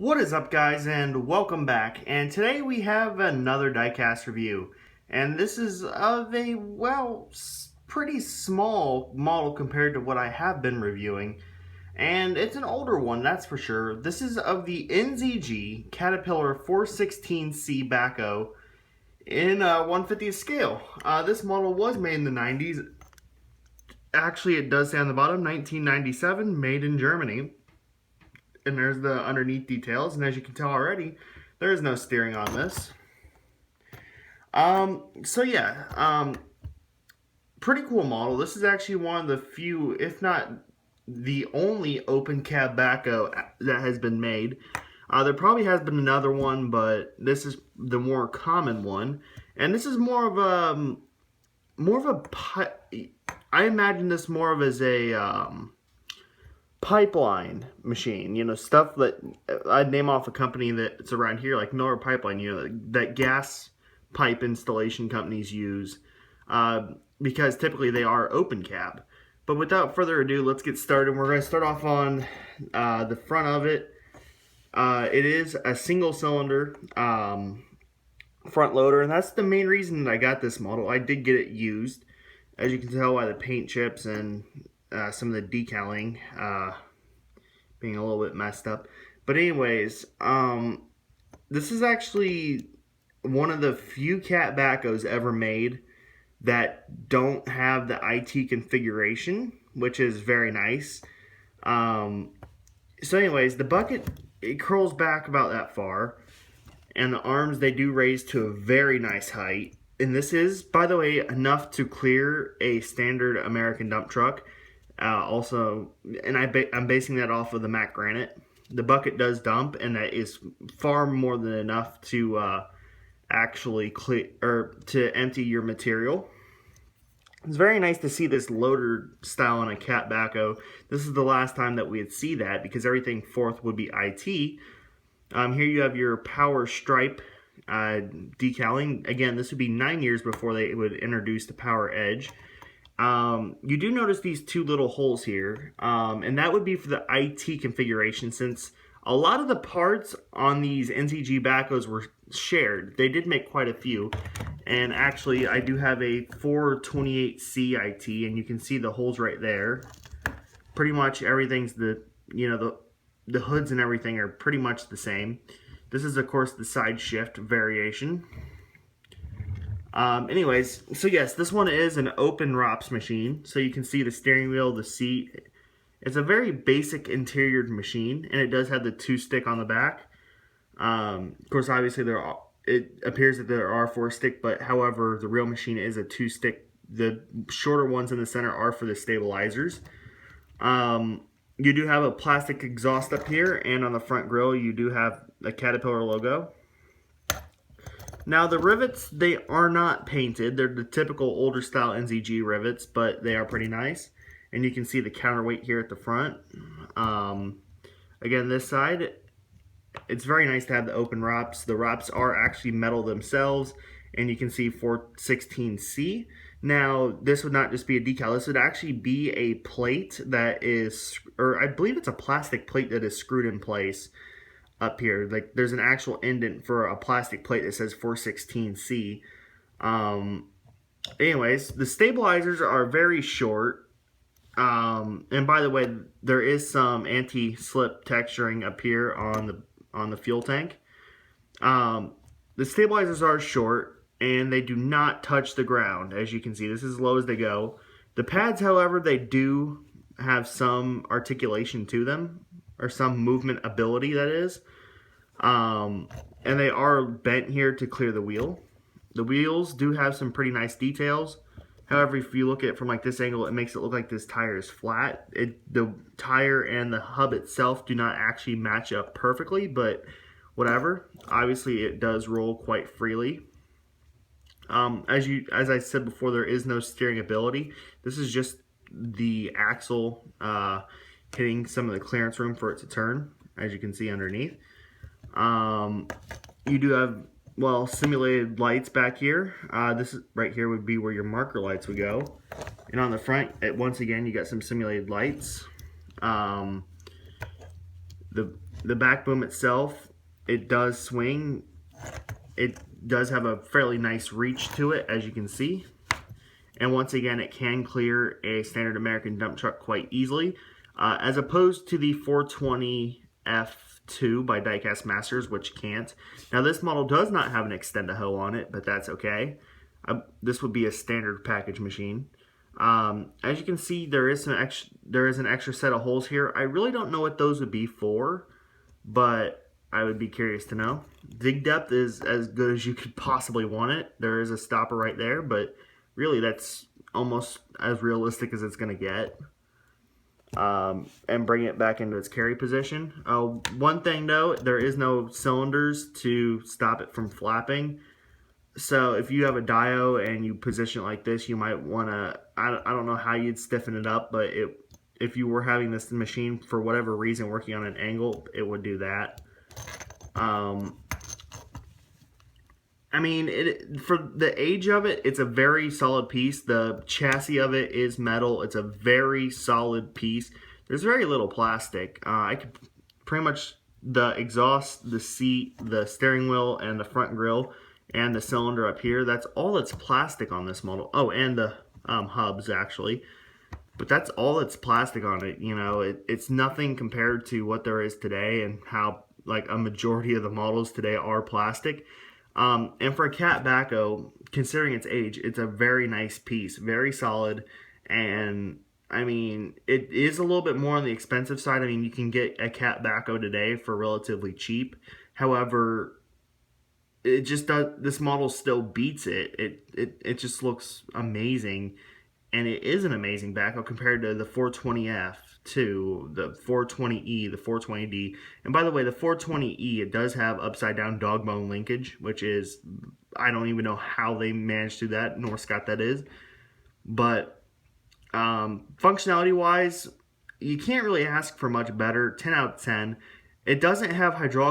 What is up, guys, and welcome back. And today we have another diecast review, and this is of a pretty small model compared to what I have been reviewing, and it's an older one, that's for sure. This is of the NZG Caterpillar 416C backhoe in 1/50th scale. This model was made in the 90s. Actually, it does say on the bottom 1997, made in Germany. And there's the underneath details, and as you can tell already, there is no steering on this. Pretty cool model. This is actually one of the few, if not the only open cab backhoe that has been made. There probably has been another one, but this is the more common one, and this is more of a I imagine this more of as a pipeline machine, you know, stuff that I'd name off a company that's around here, like Miller Pipeline, you know, that gas pipe installation companies use, because typically they are open cab. But without further ado, let's get started. We're going to start off on the front of it. It is a single cylinder front loader, and that's the main reason that I got this model. I did get it used, as you can tell by the paint chips and some of the decaling being a little bit messed up. But anyways, this is actually one of the few cat backhoes ever made that don't have the IT configuration, which is very nice. So anyways, the bucket, it curls back about that far, and the arms, they do raise to a very nice height. And this is, by the way, enough to clear a standard American dump truck. I'm basing that off of the Mac Granite. The bucket does dump, and that is far more than enough to actually clear or to empty your material. It's very nice to see this loader style on a cat backhoe. This is the last time that we'd see that, because everything forth would be IT. Here you have your power stripe decaling. Again, this would be 9 years before they would introduce the power edge. You do notice these two little holes here, and that would be for the IT configuration, since a lot of the parts on these NZG backhoes were shared. They did make quite a few, and actually I do have a 428C IT, and you can see the holes right there. Pretty much everything's the hoods and everything are pretty much the same. This is, of course, the side shift variation. Anyways, so yes, this one is an open ROPS machine. So you can see the steering wheel, the seat. It's a very basic interior machine, and it does have the 2-stick on the back. Of course, obviously it appears that there are 4-stick, but however, the real machine is a 2-stick. The shorter ones in the center are for the stabilizers. You do have a plastic exhaust up here, and on the front grille, you do have a Caterpillar logo. Now the rivets, they are not painted. They're the typical older style NZG rivets, but they are pretty nice. And you can see the counterweight here at the front. Again, this side, it's very nice to have the open ROPS. The ROPS are actually metal themselves, and you can see 416C. Now, this would not just be a decal. This would actually be a plate that is, or I believe it's a plastic plate that is screwed in place. Up here, like there's an actual indent for a plastic plate that says 416C. Anyways, the stabilizers are very short, and by the way, there is some anti-slip texturing up here on the fuel tank. The stabilizers are short, and they do not touch the ground. As you can see, this is as low as they go. The pads, however, they do have some articulation to them, or some movement ability, that is. And they are bent here to clear the wheel. The wheels do have some pretty nice details. However, if you look at it from like this angle, it makes it look like this tire is flat. The tire and the hub itself do not actually match up perfectly, but whatever. Obviously, it does roll quite freely. As I said before, there is no steering ability. This is just the axle hitting some of the clearance room for it to turn, as you can see underneath. You do have, well, simulated lights back here. This is right here would be where your marker lights would go. And on the front, once again, you got some simulated lights. The The back boom itself, it does swing. It does have a fairly nice reach to it, as you can see. And once again, it can clear a standard American dump truck quite easily, as opposed to the 420 F2 by Diecast Masters, which can't. Now this model does not have an extend-a-hoe on it, but that's okay. This would be a standard package machine. As you can see, there is an extra set of holes here. I really don't know what those would be for, but I would be curious to know. Dig depth is as good as you could possibly want it. There is a stopper right there, but really that's almost as realistic as it's going to get. And bring it back into its carry position. One thing though, there is no cylinders to stop it from flapping. So if you have a dio and you position it like this, you might want to, I don't know how you'd stiffen it up, but if you were having this machine for whatever reason working on an angle, it would do that. I mean, for the age of it, it's a very solid piece. The chassis of it is metal. It's a very solid piece. There's very little plastic. I could pretty much, the exhaust, the seat, the steering wheel, and the front grille, and the cylinder up here, that's all that's plastic on this model. Oh, and the hubs, actually. But that's all that's plastic on it. You know, it's nothing compared to what there is today and how, like, a majority of the models today are plastic. And for a Cat backhoe, considering its age, it's a very nice piece, very solid, and I mean, it is a little bit more on the expensive side. I mean, you can get a Cat backhoe today for relatively cheap. However, it just does. This model still beats it. It just looks amazing, and it is an amazing backhoe compared to the 420F. To the 420E, the 420D. And by the way, the 420E, it does have upside down dog bone linkage, which is, I don't even know how they managed to do that, nor Scott that is. But functionality wise, you can't really ask for much better. 10 out of 10. It doesn't have hydraulic